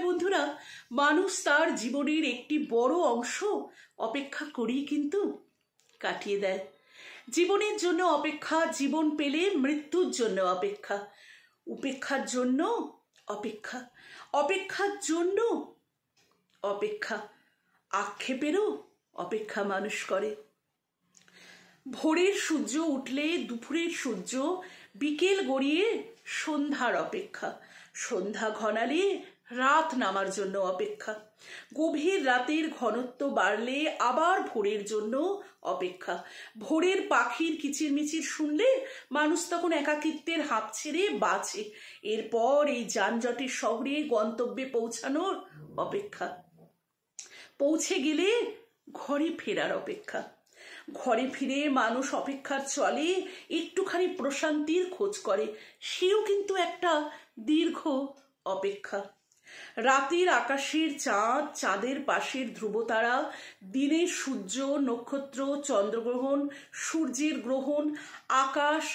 বন্ধুরা, মানুষ তার জীবনের একটি বড় অংশ অপেক্ষা করেই কিন্তু কাটিয়ে দেয়। জীবনের জন্য অপেক্ষা, জীবন পেলে মৃত্যুর জন্য অপেক্ষা, উপেক্ষার জন্য অপেক্ষা, অপেক্ষার জন্য অপেক্ষা, আক্ষেপেরও অপেক্ষা মানুষ করে। ভোরের সূর্য উঠলে দুপুরের সূর্য, বিকেল গড়িয়ে সন্ধ্যার অপেক্ষা, সন্ধ্যা ঘনালে রাত নামার জন্য অপেক্ষা, গভীর রাতের ঘনত্ব বাড়লে আবার ভোরের জন্য অপেক্ষা। ভোরের পাখির কিচিরমিচির শুনলে মানুষ তখন একাকিত্বের হাঁপ ছেড়ে বাঁচে। এরপর এই যানজটের শহরে গন্তব্যে পৌঁছানোর অপেক্ষা, পৌঁছে গেলে ঘরে ফেরার অপেক্ষা। ঘরে ফিরে মানুষ অপেক্ষার চলে একটুখানি প্রশান্তির খোঁজ করে, সেও কিন্তু একটা দীর্ঘ অপেক্ষা। রাতের আকাশের চাঁদ, চাঁদের পাশের ধ্রুবতারা, দিনের সূর্য, নক্ষত্র, চন্দ্রগ্রহণ, সূর্যের গ্রহণ, আকাশ,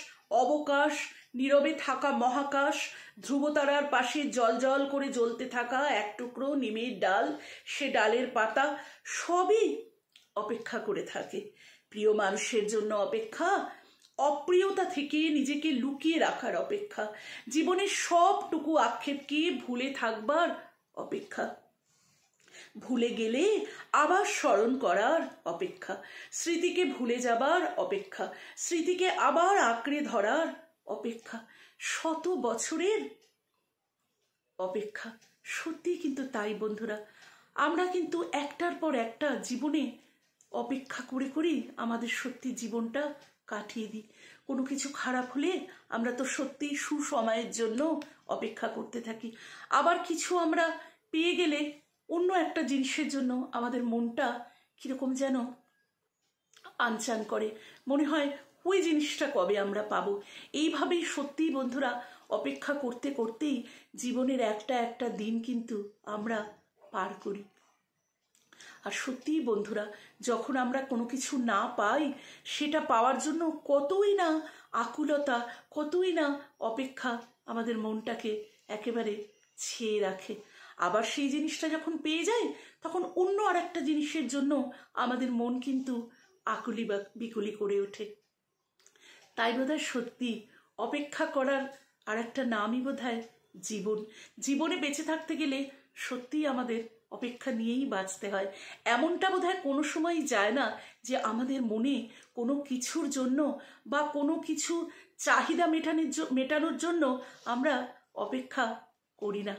অবকাশ, নীরবে থাকা মহাকাশ, ধ্রুবতারার পাশে জল করে জ্বলতে থাকা এক টুকরো নিমের ডাল, সে ডালের পাতা, সবই অপেক্ষা করে থাকে। প্রিয় মানুষের জন্য অপেক্ষা, অপ্রিয়তা থেকে নিজেকে লুকিয়ে রাখার অপেক্ষা, জীবনের সবটুকু আক্ষেপকে ভুলে থাকবার অপেক্ষা, ভুলে গেলে আবার স্মরণ করার অপেক্ষা, স্মৃতিকে ভুলে যাবার অপেক্ষা, স্মৃতিকে আবার আঁকড়ে ধরার অপেক্ষা, শত বছরের অপেক্ষা। সত্যি কিন্তু তাই বন্ধুরা, আমরা কিন্তু একটার পর একটা জীবনে অপেক্ষা করে করেই আমাদের সত্যি জীবনটা কাটিয়ে দিই। কোনো কিছু খারাপ হলে আমরা তো সত্যি সুসময়ের জন্য অপেক্ষা করতে থাকি, আবার কিছু আমরা পেয়ে গেলে অন্য একটা জিনিসের জন্য আমাদের মনটা কিরকম যেন আনচান করে, মনে হয় ওই জিনিসটা কবে আমরা পাবো। এইভাবেই সত্যি বন্ধুরা অপেক্ষা করতে করতেই জীবনের একটা একটা দিন কিন্তু আমরা পার করি। আর সত্যি বন্ধুরা, যখন আমরা কোনো কিছু না পাই, সেটা পাওয়ার জন্য কতই না আকুলতা, কতই না অপেক্ষা আমাদের মনটাকে একেবারে ছেয়ে রাখে। আবার সেই জিনিসটা যখন পেয়ে যাই, তখন অন্য আর একটা জিনিসের জন্য আমাদের মন কিন্তু আকুলি বা বিকুলি করে ওঠে। তাই বোধহয় সত্যি অপেক্ষা করার আর একটা নামই বোধহয় জীবন। জীবনে বেঁচে থাকতে গেলে সত্যিই আমাদের অপেক্ষা নিয়েই বাঁচতে হয়। এমনটা বোধহয় কোনো সময় যায় না যে আমাদের মনে কোনো কিছুর জন্য বা কোনো কিছু চাহিদা মেটানোর জন্য আমরা অপেক্ষা করি না।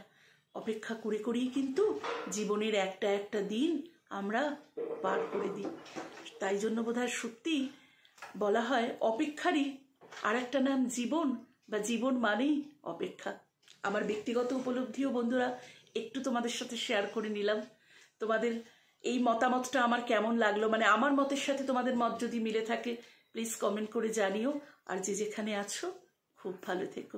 অপেক্ষা করে করেই কিন্তু জীবনের একটা একটা দিন আমরা পার করে দিই। তাই জন্য বোধহয় সত্যি বলা হয় অপেক্ষারই আর একটা নাম জীবন, বা জীবন মানেই অপেক্ষা। আমার ব্যক্তিগত উপলব্ধিও বন্ধুরা একটু তোমাদের সাথে শেয়ার করে নিলাম। তোমাদের এই মতামতটা আমার কেমন লাগলো, মানে আমার মতের সাথে তোমাদের মত যদি মিলে থাকে প্লিজ কমেন্ট করে জানিও। আর যে যেখানে আছো খুব ভালো থেকো।